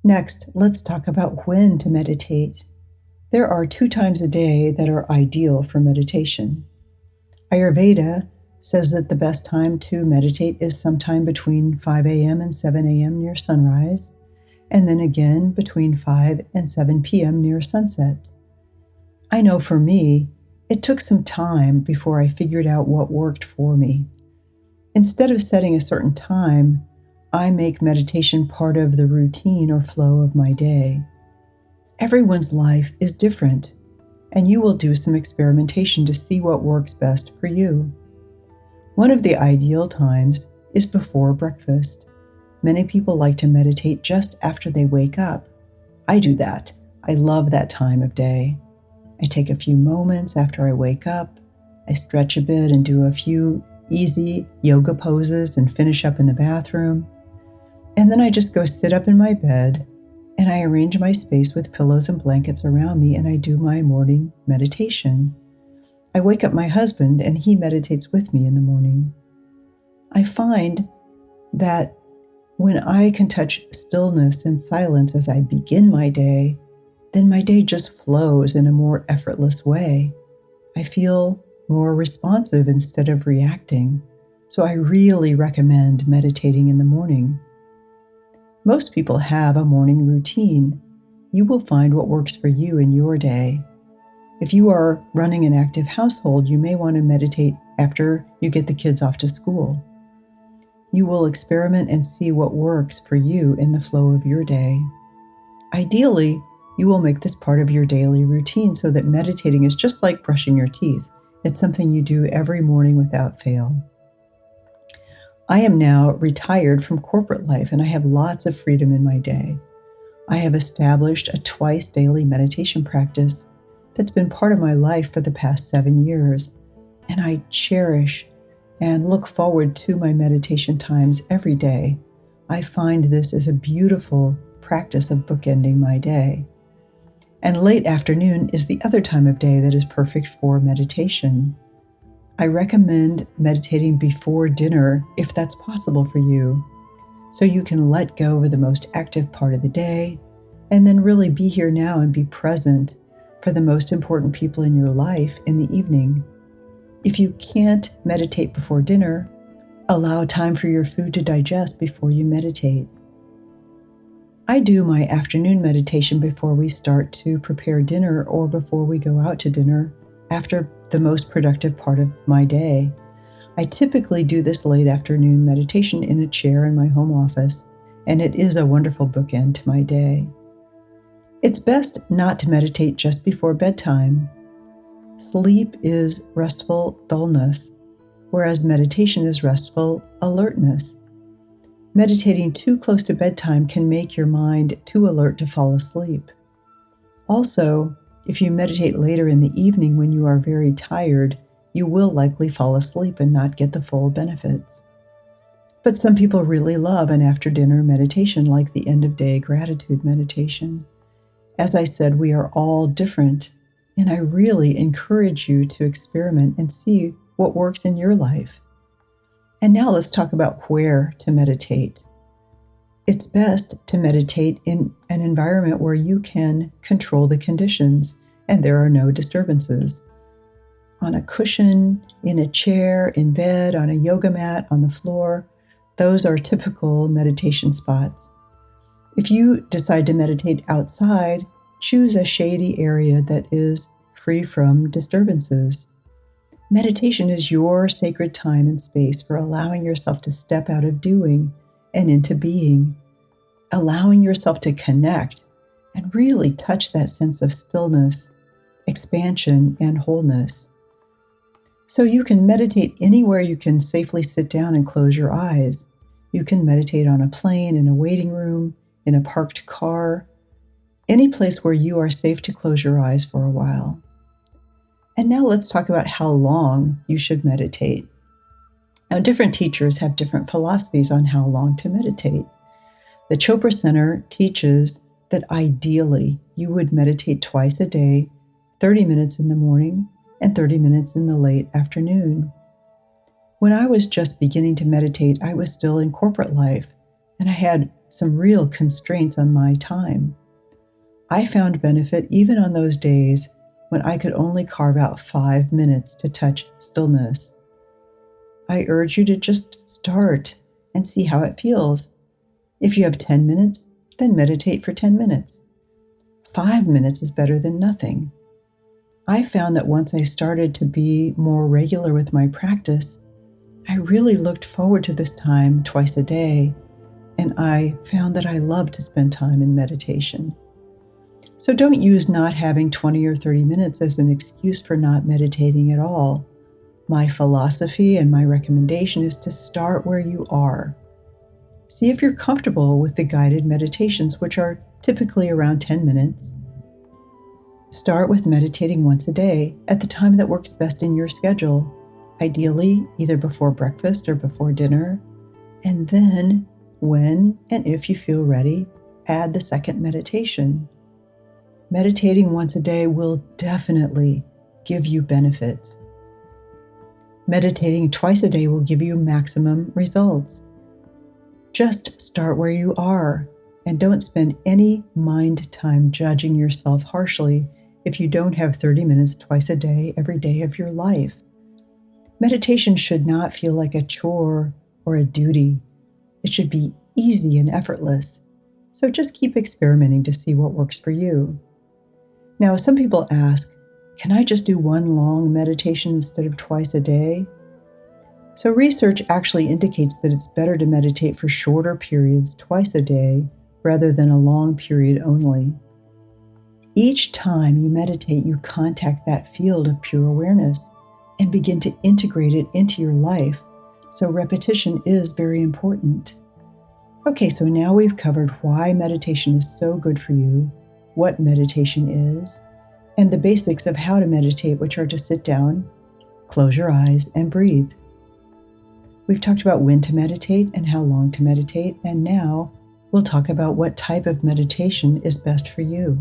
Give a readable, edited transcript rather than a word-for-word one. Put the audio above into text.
Next, let's talk about when to meditate. There are 2 times a day that are ideal for meditation. Ayurveda says that the best time to meditate is sometime between 5 a.m. and 7 a.m. near sunrise, and then again between 5 and 7 p.m. near sunset. I know for me, it took some time before I figured out what worked for me. Instead of setting a certain time, I make meditation part of the routine or flow of my day. Everyone's life is different, and you will do some experimentation to see what works best for you. One of the ideal times is before breakfast. Many people like to meditate just after they wake up. I do that. I love that time of day. I take a few moments after I wake up. I stretch a bit and do a few easy yoga poses and finish up in the bathroom. And then I just go sit up in my bed and I arrange my space with pillows and blankets around me and I do my morning meditation. I wake up my husband and he meditates with me in the morning. I find that when I can touch stillness and silence as I begin my day, then my day just flows in a more effortless way. I feel more responsive instead of reacting. So I really recommend meditating in the morning. Most people have a morning routine. You will find what works for you in your day. If you are running an active household, you may want to meditate after you get the kids off to school. You will experiment and see what works for you in the flow of your day. Ideally, you will make this part of your daily routine so that meditating is just like brushing your teeth. It's something you do every morning without fail. I am now retired from corporate life and I have lots of freedom in my day. I have established a twice daily meditation practice that's been part of my life for the past 7 years, and I cherish and look forward to my meditation times every day. I find this is a beautiful practice of bookending my day. And late afternoon is the other time of day that is perfect for meditation. I recommend meditating before dinner if that's possible for you, so you can let go of the most active part of the day and then really be here now and be present for the most important people in your life in the evening. If you can't meditate before dinner, allow time for your food to digest before you meditate. I do my afternoon meditation before we start to prepare dinner or before we go out to dinner after the most productive part of my day. I typically do this late afternoon meditation in a chair in my home office, and it is a wonderful bookend to my day. It's best not to meditate just before bedtime. Sleep is restful dullness, whereas meditation is restful alertness. Meditating too close to bedtime can make your mind too alert to fall asleep. Also, if you meditate later in the evening when you are very tired, you will likely fall asleep and not get the full benefits. But some people really love an after-dinner meditation like the end-of-day gratitude meditation. As I said, we are all different, and I really encourage you to experiment and see what works in your life. And now let's talk about where to meditate. It's best to meditate in an environment where you can control the conditions and there are no disturbances. On a cushion, in a chair, in bed, on a yoga mat, on the floor, those are typical meditation spots. If you decide to meditate outside, choose a shady area that is free from disturbances. Meditation is your sacred time and space for allowing yourself to step out of doing and into being, allowing yourself to connect and really touch that sense of stillness, expansion, and wholeness. So you can meditate anywhere you can safely sit down and close your eyes. You can meditate on a plane, in a waiting room, in a parked car, any place where you are safe to close your eyes for a while. And now let's talk about how long you should meditate. Now, different teachers have different philosophies on how long to meditate. The Chopra Center teaches that ideally you would meditate twice a day, 30 minutes in the morning and 30 minutes in the late afternoon. When I was just beginning to meditate, I was still in corporate life, and I had some real constraints on my time. I found benefit even on those days when I could only carve out 5 minutes to touch stillness. I urge you to just start and see how it feels. If you have 10 minutes, then meditate for 10 minutes. 5 minutes is better than nothing. I found that once I started to be more regular with my practice, I really looked forward to this time twice a day, and I found that I love to spend time in meditation. So don't use not having 20 or 30 minutes as an excuse for not meditating at all. My philosophy and my recommendation is to start where you are. See if you're comfortable with the guided meditations, which are typically around 10 minutes. Start with meditating once a day at the time that works best in your schedule, ideally either before breakfast or before dinner, and then, when and if you feel ready, add the second meditation. Meditating once a day will definitely give you benefits. Meditating twice a day will give you maximum results. Just start where you are and don't spend any mind time judging yourself harshly if you don't have 30 minutes twice a day every day of your life. Meditation should not feel like a chore or a duty. It should be easy and effortless. So just keep experimenting to see what works for you. Now, some people ask, can I just do one long meditation instead of twice a day? So research actually indicates that it's better to meditate for shorter periods twice a day rather than a long period only. Each time you meditate, you contact that field of pure awareness and begin to integrate it into your life. So repetition is very important. Okay, so now we've covered why meditation is so good for you, what meditation is, and the basics of how to meditate, which are to sit down, close your eyes, and breathe. We've talked about when to meditate and how long to meditate, and now we'll talk about what type of meditation is best for you.